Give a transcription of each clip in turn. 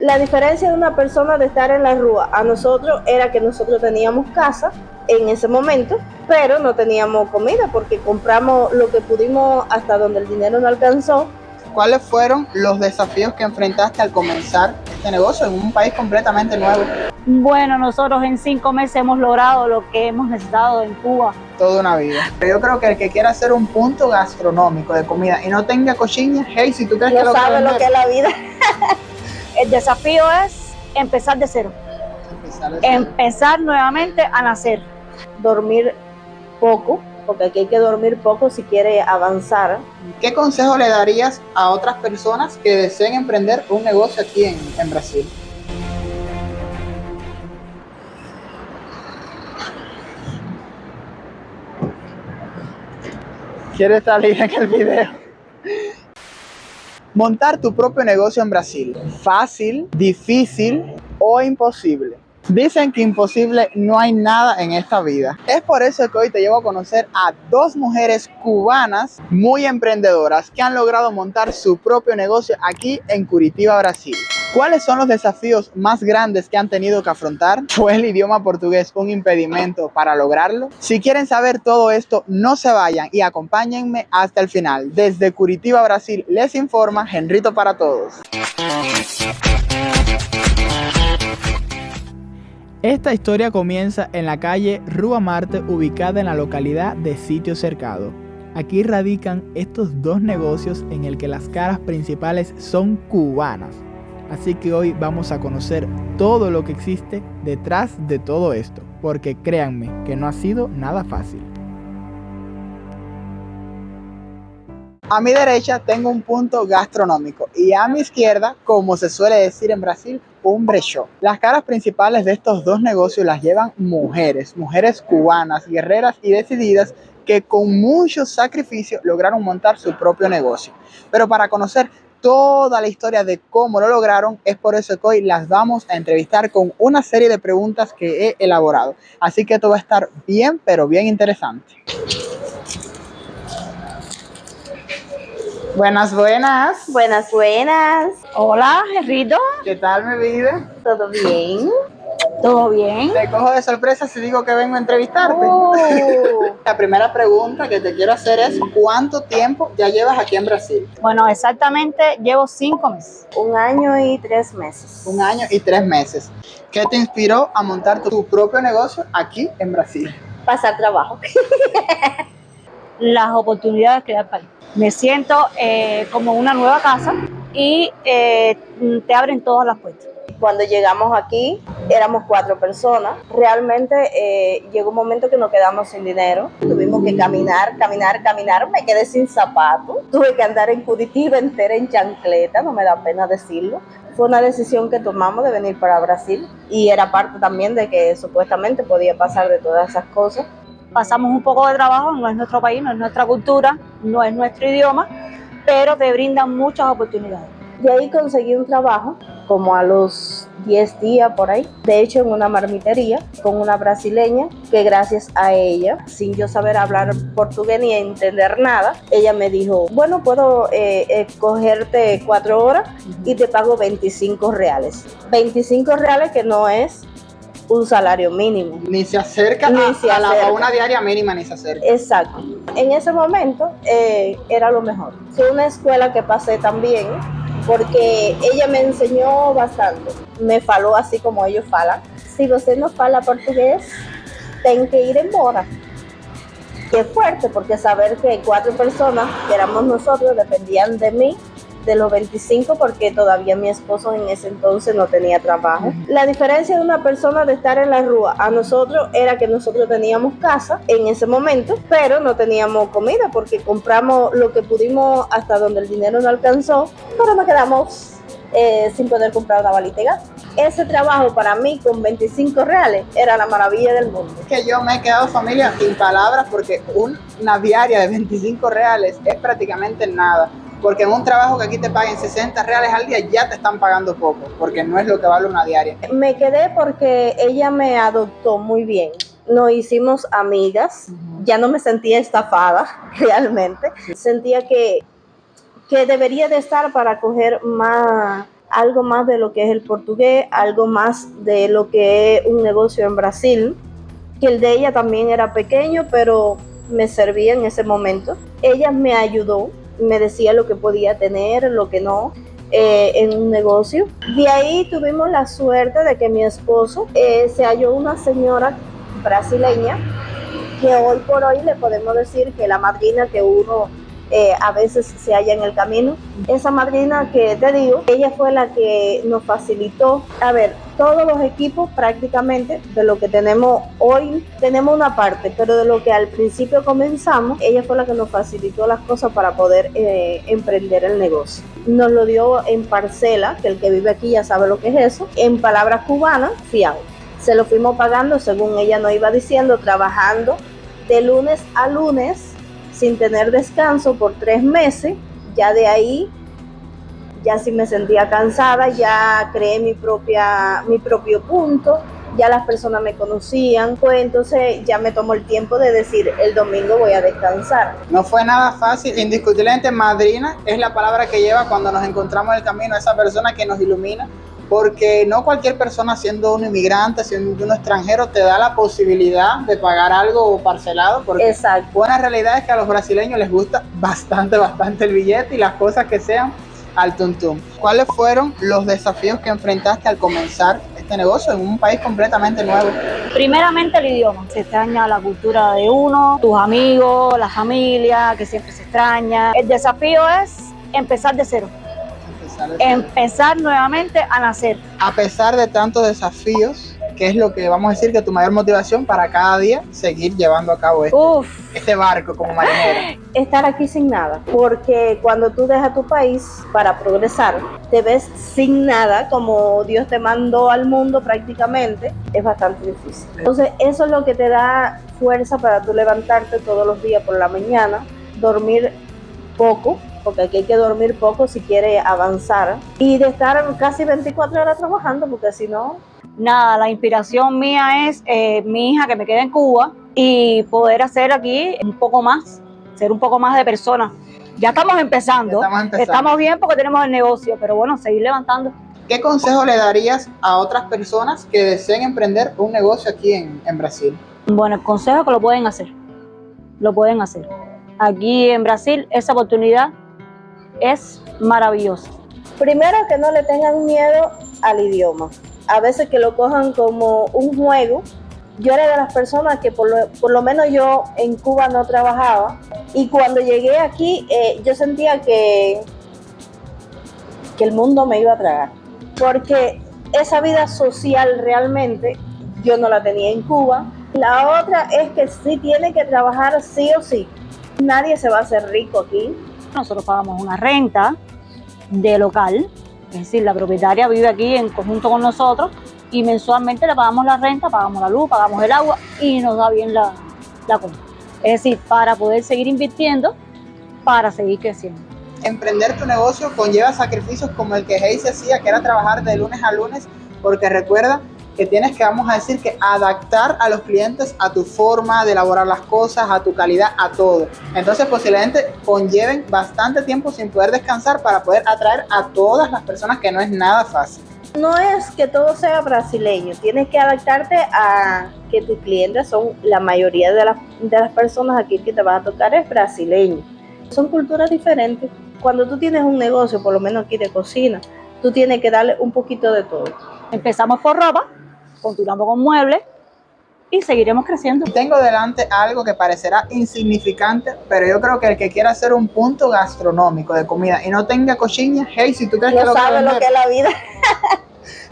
La diferencia de una persona de estar en la rúa a nosotros era que nosotros teníamos casa en ese momento, pero no teníamos comida porque compramos lo que pudimos hasta donde el dinero no alcanzó. ¿Cuáles fueron los desafíos que enfrentaste al comenzar este negocio en un país completamente nuevo? Bueno, nosotros en 5 meses hemos logrado lo que hemos necesitado en Cuba. Toda una vida. Yo creo que el que quiera hacer un punto gastronómico de comida y no tenga cochina, hey, si tú crees que No sabe lo que es la vida. El desafío es empezar de cero. Empezar nuevamente a nacer. Dormir poco, porque aquí hay que dormir poco si quiere avanzar. ¿Qué consejo le darías a otras personas que deseen emprender un negocio aquí en Brasil? ¿Quieres salir en el video? Montar tu propio negocio en Brasil, ¿fácil, difícil o imposible? Dicen que imposible no hay nada en esta vida. Es por eso que hoy te llevo a conocer a 2 mujeres cubanas muy emprendedoras que han logrado montar su propio negocio aquí en Curitiba, Brasil. ¿Cuáles son los desafíos más grandes que han tenido que afrontar? ¿Fue el idioma portugués un impedimento para lograrlo? Si quieren saber todo esto, no se vayan y acompáñenme hasta el final. Desde Curitiba, Brasil, les informa Henrito para todos. Esta historia comienza en la calle Rua Marte, ubicada en la localidad de Sitio Cercado. Aquí radican estos 2 negocios en el que las caras principales son cubanas. Así que hoy vamos a conocer todo lo que existe detrás de todo esto, porque créanme que no ha sido nada fácil. A mi derecha tengo un punto gastronómico y a mi izquierda, como se suele decir en Brasil, un brechó. Las caras principales de estos 2 negocios las llevan mujeres cubanas, guerreras y decididas que con mucho sacrificio lograron montar su propio negocio. Pero para conocer toda la historia de cómo lo lograron, es por eso que hoy las vamos a entrevistar con una serie de preguntas que he elaborado. Así que esto va a estar bien, pero bien interesante. Buenas, buenas. Buenas, buenas. Hola, Henrito. ¿Qué tal, mi vida? ¿Todo bien? ¿Todo bien? Te cojo de sorpresa si digo que vengo a entrevistarte. Oh. La primera pregunta que te quiero hacer es, ¿cuánto tiempo ya llevas aquí en Brasil? Bueno, exactamente llevo 5 meses. 1 año y 3 meses. 1 año y 3 meses. ¿Qué te inspiró a montar tu propio negocio aquí en Brasil? Pasar trabajo. Las oportunidades que da el país. Me siento como una nueva casa y te abren todas las puertas. Cuando llegamos aquí, éramos 4 personas. Realmente llegó un momento que nos quedamos sin dinero. Tuvimos que caminar. Me quedé sin zapatos. Tuve que andar en Curitiba entera en chancleta, no me da pena decirlo. Fue una decisión que tomamos de venir para Brasil y era parte también de que supuestamente podía pasar de todas esas cosas. Pasamos un poco de trabajo, no es nuestro país, no es nuestra cultura, no es nuestro idioma, pero te brindan muchas oportunidades. De ahí conseguí un trabajo como a los 10 días por ahí, de hecho en una marmitería con una brasileña que gracias a ella, sin yo saber hablar portugués ni entender nada, ella me dijo, bueno, puedo cogerte 4 horas y te pago 25 reales. 25 reales que no es un salario mínimo. Ni se acerca a una diaria mínima, ni se acerca. Exacto. En ese momento era lo mejor. Fue una escuela que pasé también porque ella me enseñó bastante. Me faló así como ellos falan. Si usted no fala portugués, ten que ir embora. Qué fuerte, porque saber que 4 personas, que éramos nosotros, dependían de mí, de los 25, porque todavía mi esposo en ese entonces no tenía trabajo. La diferencia de una persona de estar en la rúa a nosotros era que nosotros teníamos casa en ese momento, pero no teníamos comida porque compramos lo que pudimos hasta donde el dinero no alcanzó, pero nos quedamos sin poder comprar una balita de gas. Ese trabajo para mí con 25 reales era la maravilla del mundo. Que yo me he quedado, familia, sin palabras, porque una diaria de 25 reales es prácticamente nada. Porque en un trabajo que aquí te paguen 60 reales al día ya te están pagando poco, porque no es lo que vale una diaria. Me quedé porque ella me adoptó muy bien. Nos hicimos amigas, ya no me sentía estafada realmente. Sentía que debería de estar para coger más algo más de lo que es el portugués, algo más de lo que es un negocio en Brasil, que el de ella también era pequeño, pero me servía en ese momento. Ella me ayudó, me decía lo que podía tener, lo que no, en un negocio. De ahí tuvimos la suerte de que mi esposo se halló una señora brasileña, que hoy por hoy le podemos decir que la madrina que uno a veces se halla en el camino. Esa madrina que te digo, ella fue la que nos facilitó, a ver, todos los equipos prácticamente de lo que tenemos hoy, tenemos una parte, pero de lo que al principio comenzamos, ella fue la que nos facilitó las cosas para poder emprender el negocio. Nos lo dio en parcela, que el que vive aquí ya sabe lo que es eso, en palabras cubanas, fiado. Se lo fuimos pagando según ella nos iba diciendo, trabajando de lunes a lunes, sin tener descanso por 3 meses. Ya de ahí, ya sí me sentía cansada, ya creé mi propio punto, ya las personas me conocían, pues entonces ya me tomó el tiempo de decir, el domingo voy a descansar. No fue nada fácil, indiscutiblemente madrina es la palabra que lleva cuando nos encontramos en el camino, esa persona que nos ilumina, porque no cualquier persona, siendo un inmigrante, siendo un extranjero, te da la posibilidad de pagar algo parcelado, porque exacto. Buena realidad es que a los brasileños les gusta bastante el billete y las cosas que sean al tuntum. ¿Cuáles fueron los desafíos que enfrentaste al comenzar este negocio en un país completamente nuevo? Primeramente el idioma, se extraña la cultura de uno, tus amigos, la familia, que siempre se extraña. El desafío es empezar de cero. Empezar nuevamente a nacer. A pesar de tantos desafíos, ¿qué es lo que vamos a decir que tu mayor motivación para cada día seguir llevando a cabo este barco como marinera? Estar aquí sin nada, porque cuando tú dejas tu país para progresar, te ves sin nada, como Dios te mandó al mundo prácticamente, es bastante difícil. Entonces eso es lo que te da fuerza para tú levantarte todos los días por la mañana, dormir poco, porque aquí hay que dormir poco si quiere avanzar, y de estar casi 24 horas trabajando, porque si no... Nada, la inspiración mía es mi hija que me queda en Cuba y poder hacer aquí un poco más, ser un poco más de persona. Ya estamos empezando, estamos bien porque tenemos el negocio, pero bueno, seguir levantando. ¿Qué consejo le darías a otras personas que deseen emprender un negocio aquí en Brasil? Bueno, el consejo es que lo pueden hacer. Aquí en Brasil esa oportunidad es maravillosa. Primero, que no le tengan miedo al idioma. A veces que lo cojan como un juego. Yo era de las personas que por lo menos yo en Cuba no trabajaba, y cuando llegué aquí yo sentía que el mundo me iba a tragar, porque esa vida social realmente yo no la tenía en Cuba. La otra es que sí tiene que trabajar sí o sí. Nadie se va a hacer rico aquí. Nosotros pagamos una renta de local, es decir, la propietaria vive aquí en conjunto con nosotros y mensualmente le pagamos la renta, pagamos la luz, pagamos el agua y nos da bien la compra. Es decir, para poder seguir invirtiendo, para seguir creciendo. Emprender tu negocio conlleva sacrificios como el que Hazy hacía, que era trabajar de lunes a lunes, porque recuerda que tienes que, vamos a decir, que adaptar a los clientes a tu forma de elaborar las cosas, a tu calidad, a todo. Entonces posiblemente conlleven bastante tiempo sin poder descansar para poder atraer a todas las personas, que no es nada fácil. No es que todo sea brasileño, tienes que adaptarte a que tus clientes son, la mayoría de las personas aquí que te van a tocar es brasileño. Son culturas diferentes. Cuando tú tienes un negocio, por lo menos aquí de cocina, tú tienes que darle un poquito de todo. Empezamos por ropa, continuamos con muebles y seguiremos creciendo. Tengo delante algo que parecerá insignificante, pero yo creo que el que quiera hacer un punto gastronómico de comida y no tenga cochina, hey, si tú crees no que sabes lo que es la vida.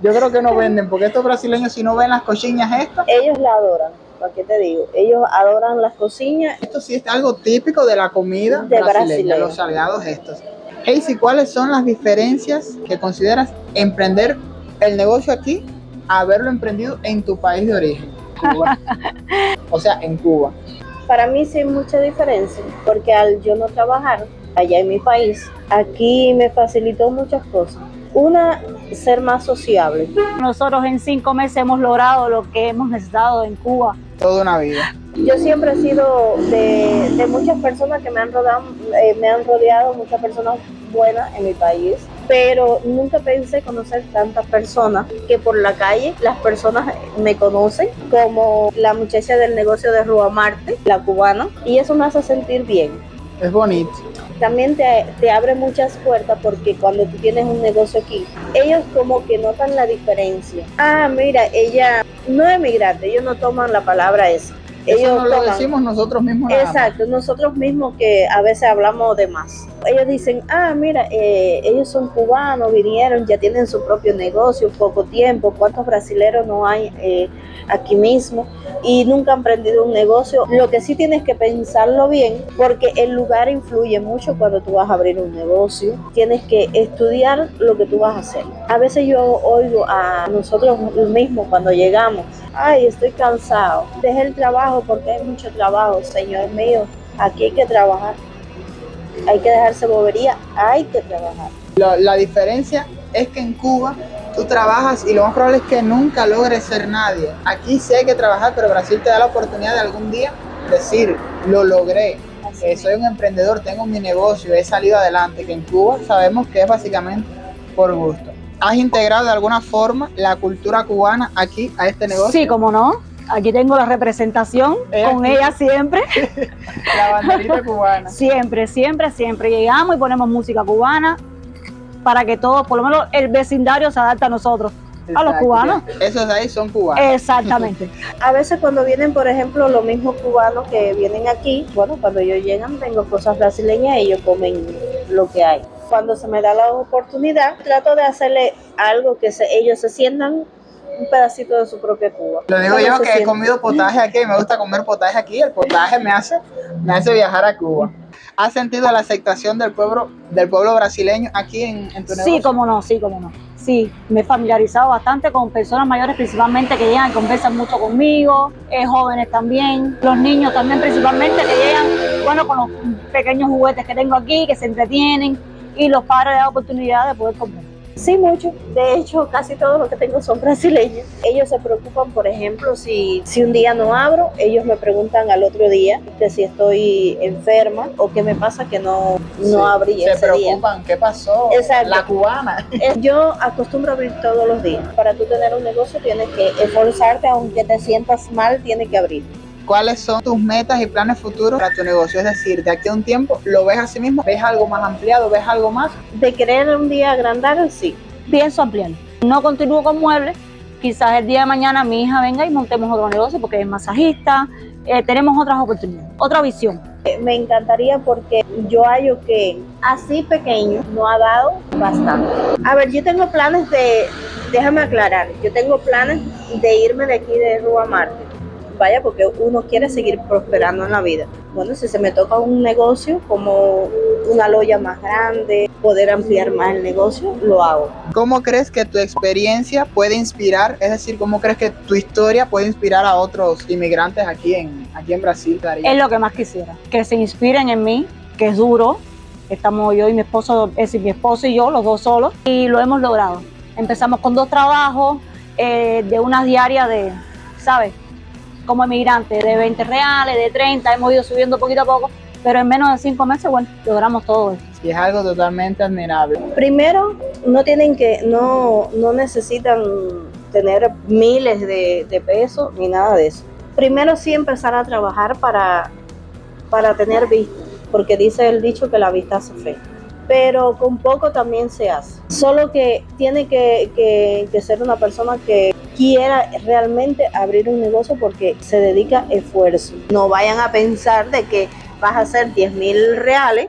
Yo creo que no venden, porque estos brasileños, si no ven las cochinas estas, ellos la adoran. ¿Para qué te digo? Ellos adoran las cocinas. Esto sí es algo típico de la comida brasileña, los salgados estos. Hazy, ¿cuáles son las diferencias que consideras emprender el negocio aquí a haberlo emprendido en tu país de origen, Cuba? O sea, en Cuba. Para mí sí hay mucha diferencia, porque al yo no trabajar allá en mi país, aquí me facilitó muchas cosas. Una, ser más sociable. Nosotros en 5 meses hemos logrado lo que hemos necesitado en Cuba. Toda una vida. Yo siempre he sido de muchas personas que me han rodeado, muchas personas buenas en mi país. pero nunca pensé conocer tantas personas que por la calle las personas me conocen, como la muchacha del negocio de Rua Marte, la cubana, y eso me hace sentir bien. Es bonito. También te abre muchas puertas porque cuando tú tienes un negocio aquí, ellos como que notan la diferencia. Ah, mira, ella no es migrante, ellos no toman la palabra esa. Eso Ellos no lo toman, decimos nosotros mismos nada más. exacto, nosotros mismos que a veces hablamos de más. Ellos dicen, ah, mira, ellos son cubanos, vinieron, ya tienen su propio negocio, poco tiempo, ¿cuántos brasileros no hay aquí mismo? Y nunca han emprendido un negocio. Lo que sí tienes que pensarlo bien, porque el lugar influye mucho cuando tú vas a abrir un negocio. Tienes que estudiar lo que tú vas a hacer. A veces yo oigo a nosotros mismos cuando llegamos, ay, estoy cansado, dejé el trabajo porque hay mucho trabajo. Señor mío, aquí hay que trabajar. Hay que dejarse bobería, hay que trabajar. La diferencia es que en Cuba tú trabajas y lo más probable es que nunca logres ser nadie. Aquí sí hay que trabajar, pero Brasil te da la oportunidad de algún día decir, lo logré, soy un emprendedor, tengo mi negocio, he salido adelante, que en Cuba sabemos que es básicamente por gusto. ¿Has integrado de alguna forma la cultura cubana aquí a este negocio? Sí, cómo no. Aquí tengo la representación con ella siempre. La banderita cubana. Siempre, siempre, siempre. Llegamos y ponemos música cubana para que todos, por lo menos el vecindario se adapte a nosotros, a los cubanos. Esos de ahí son cubanos. Exactamente. A veces cuando vienen, por ejemplo, los mismos cubanos que vienen aquí, bueno, cuando ellos llegan, tengo cosas brasileñas, ellos comen lo que hay. Cuando se me da la oportunidad, trato de hacerle algo que ellos se sientan un pedacito de su propia Cuba. Lo digo yo que he comido potaje aquí, me gusta comer potaje aquí, el potaje me hace viajar a Cuba. ¿Has sentido la aceptación del pueblo brasileño aquí en tu negocio? Sí, cómo no, sí, cómo no. Sí, me he familiarizado bastante con personas mayores principalmente que llegan y conversan mucho conmigo, jóvenes también, los niños también principalmente que llegan, bueno, con los pequeños juguetes que tengo aquí, que se entretienen y los padres le dan oportunidad de poder comer. Sí, mucho. De hecho, casi todos los que tengo son brasileños. Ellos se preocupan, por ejemplo, si un día no abro, ellos me preguntan al otro día que si estoy enferma o qué me pasa que no abrí ese día. Se preocupan, ¿qué pasó? Exacto. La cubana. Yo acostumbro a abrir todos los días. Para tú tener un negocio tienes que esforzarte, aunque te sientas mal, tienes que abrir. ¿Cuáles son tus metas y planes futuros para tu negocio? Es decir, de aquí a un tiempo, ¿lo ves así mismo? ¿Ves algo más ampliado? ¿Ves algo más? De querer un día agrandar, sí. Pienso ampliar. No continúo con muebles. Quizás el día de mañana mi hija venga y montemos otro negocio porque es masajista. Tenemos otras oportunidades, otra visión. Me encantaría porque yo hallo que así pequeño no ha dado bastante. A ver, yo tengo planes déjame aclarar, yo tengo planes de irme de aquí de Rua Marte. Vaya, porque uno quiere seguir prosperando en la vida. Bueno, si se me toca un negocio como una loya más grande, poder ampliar más el negocio, lo hago. ¿Cómo crees que tu experiencia puede inspirar, es decir, cómo crees que tu historia puede inspirar a otros inmigrantes aquí en Brasil? Es lo que más quisiera, que se inspiren en mí, que es duro. Estamos yo y mi esposo, es decir, mi esposo y yo, los dos solos, y lo hemos logrado. Empezamos con 2 trabajos, de unas diarias de, ¿sabes?, como emigrante, de 20 reales, de 30, hemos ido subiendo poquito a poco, pero en menos de 5 meses, bueno, logramos todo esto. Y es algo totalmente admirable. Primero, no necesitan tener miles de pesos ni nada de eso. Primero sí empezar a trabajar para tener vista, porque dice el dicho que la vista hace fe. Pero con poco también se hace. Solo que tiene que ser una persona que quiera realmente abrir un negocio porque se dedica esfuerzo. No vayan a pensar de que vas a hacer 10,000 reales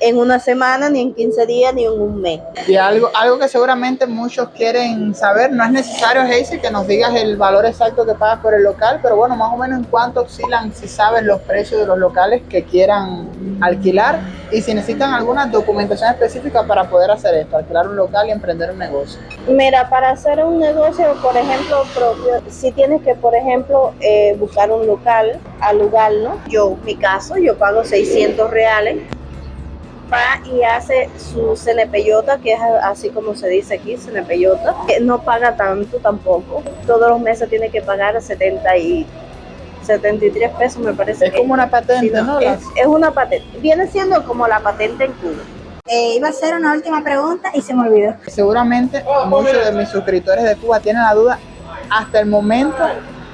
en una semana, ni en 15 días, ni en un mes. Y algo que seguramente muchos quieren saber, no es necesario, Hazel, que nos digas el valor exacto que pagas por el local, pero bueno, más o menos en cuánto oscilan, si sabes los precios de los locales que quieran alquilar y si necesitan alguna documentación específica para poder hacer esto, alquilar un local y emprender un negocio. Mira, para hacer un negocio, por ejemplo, propio, si tienes que, por ejemplo, buscar un local, alugarlo. En mi caso, yo pago 600 reales. Va y hace su CNPJ, que es así como se dice aquí, CNPJ, que no paga tanto tampoco. Todos los meses tiene que pagar 73 pesos, me parece. Es como una patente, ¿no? Es una patente. Viene siendo como la patente en Cuba. Iba a hacer una última pregunta y se me olvidó. Seguramente muchos de mis suscriptores de Cuba tienen la duda. Hasta el momento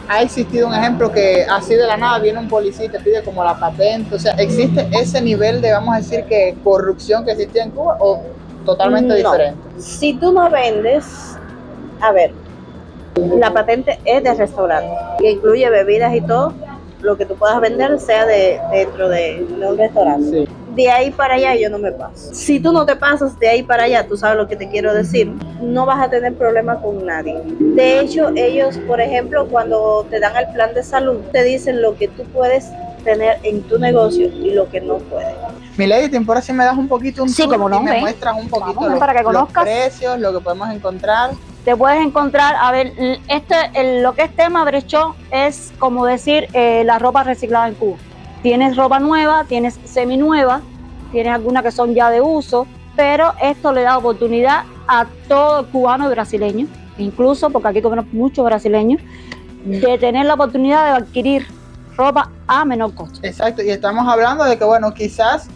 ha existido un ejemplo que así de la nada viene un policía y te pide como la patente. O sea, ¿existe ese nivel de, vamos a decir, que corrupción que existía en Cuba o totalmente No. diferente? Si tú no vendes, a ver, la patente es de restaurante, que incluye bebidas y todo, lo que tú puedas vender sea dentro de un restaurante. Sí. De ahí para allá yo no me paso. Si tú no te pasas de ahí para allá, tú sabes lo que te quiero decir, no vas a tener problema con nadie. De hecho, ellos, por ejemplo, cuando te dan el plan de salud, te dicen lo que tú puedes tener en tu negocio y lo que no puedes. Milady, ¿te importa si me das un poquito un Sí, tour cómo no, y me ven. muestras un poquito Vamos, para que los conozcas. precios, lo que podemos encontrar? Te puedes encontrar, a ver, lo que es tema brechó es como decir la ropa reciclada en Cuba. Tienes ropa nueva, tienes seminueva, tienes algunas que son ya de uso, pero esto le da oportunidad a todo cubano y brasileño, incluso porque aquí comemos muchos brasileños, de tener la oportunidad de adquirir ropa a menor costo. Exacto, y estamos hablando de que, bueno, quizás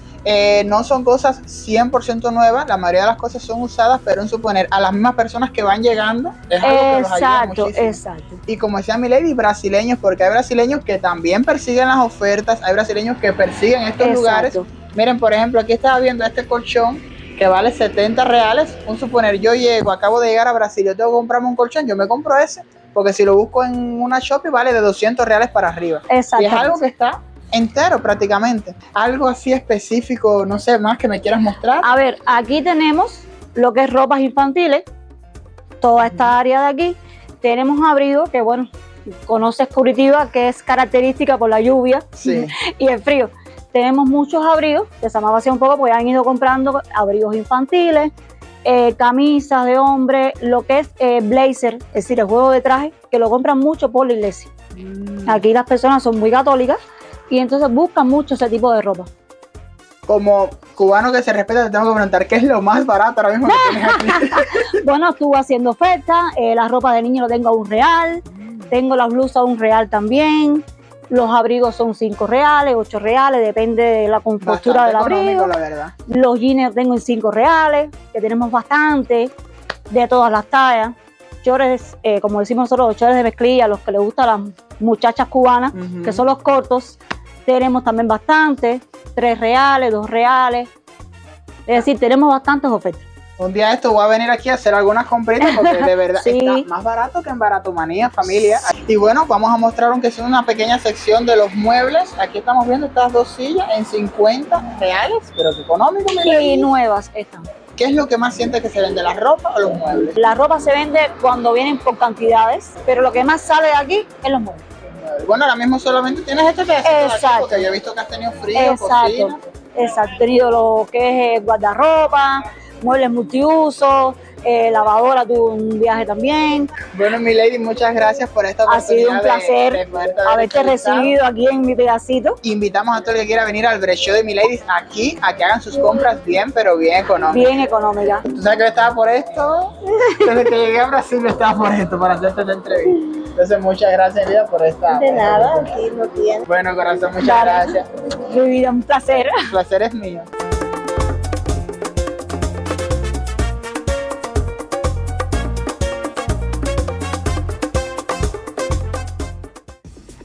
no son cosas 100% nuevas, la mayoría de las cosas son usadas, pero en suponer a las mismas personas que van llegando, es algo que los ayuda Exacto, muchísimo. exacto. Y como decía Milady, brasileños, porque hay brasileños que también persiguen las ofertas, hay brasileños que persiguen estos lugares. Miren, por ejemplo, aquí estaba viendo este colchón que vale 70 reales. Un suponer, yo acabo de llegar a Brasil, yo tengo que comprarme un colchón, yo me compro ese, porque si lo busco en una Shopee vale de 200 reales para arriba. Exacto. Y es algo que está entero prácticamente. Algo así específico, no sé, más que me quieras mostrar. A ver, aquí tenemos lo que es ropas infantiles, toda esta área de aquí. Tenemos abrigos que, bueno, conoces Curitiba, que es característica por la lluvia Sí. y el frío. Tenemos muchos abrigos, que se me va a hacer un poco porque han ido comprando abrigos infantiles, camisas de hombre, lo que es blazer, es decir, el juego de traje, que lo compran mucho por la iglesia. Aquí las personas son muy católicas y entonces buscan mucho ese tipo de ropa. Como cubano que se respeta, te tengo que preguntar, ¿qué es lo más barato ahora mismo que tienes aquí? Bueno, estuve haciendo ofertas, la ropa de niño lo tengo a $1, tengo las blusas a $1 también, los abrigos son $5, $8, depende de la compostura del Bastante abrigo. económico, la verdad. Los jeans tengo en $5, que tenemos bastante, de todas las tallas. Chores, como decimos nosotros, los chores de mezclilla, los que les gustan a las muchachas cubanas, Ujú. que son los cortos, tenemos también bastante, $3, $2. Es decir, tenemos bastantes ofertas. Un día esto voy a venir aquí a hacer algunas compritas porque de verdad Sí. está más barato que en Baratomanía, familia. Y bueno, vamos a mostrar aunque sea una pequeña sección de los muebles. Aquí estamos viendo estas dos sillas en 50 reales, pero que económico. Mira. Y nuevas están. ¿Qué es lo que más siente que se vende, la ropa o los muebles? La ropa se vende cuando vienen por cantidades, pero lo que más sale de aquí es los muebles. Bueno, ahora mismo solamente tienes este pedacito de aquí, Exacto. porque yo he visto que has tenido frío, Exacto, cocina. exacto. He tenido lo que es guardarropa, muebles multiusos, lavadora, tuve un viaje también. Bueno, Milady, muchas gracias por esta Ha oportunidad. sido un placer de poderte haberte entrevistado. recibido aquí en mi pedacito. Invitamos a todo el que quiera venir al brechó de Milady aquí a que hagan sus compras bien, pero bien económicas. Bien económica. ¿Tú sabes que yo estaba por esto? Desde que llegué a Brasil yo estaba por esto, para hacerte esta entrevista. Entonces, muchas gracias, vida, por esta. De nada, aquí no tiene. Bueno, corazón, muchas Dale. gracias. Mi vida, un placer. El placer es mío.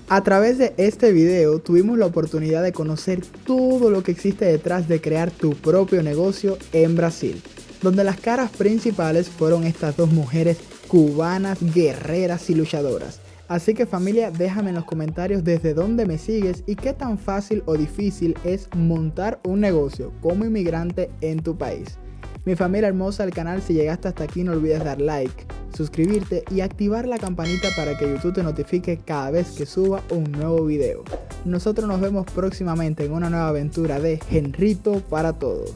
A través de este video tuvimos la oportunidad de conocer todo lo que existe detrás de crear tu propio negocio en Brasil, donde las caras principales fueron estas dos mujeres cubanas, guerreras y luchadoras. Así que familia, déjame en los comentarios desde dónde me sigues y qué tan fácil o difícil es montar un negocio como inmigrante en tu país. Mi familia hermosa del canal, si llegaste hasta aquí no olvides dar like, suscribirte y activar la campanita para que YouTube te notifique cada vez que suba un nuevo video. Nosotros nos vemos próximamente en una nueva aventura de Henrito para Todos.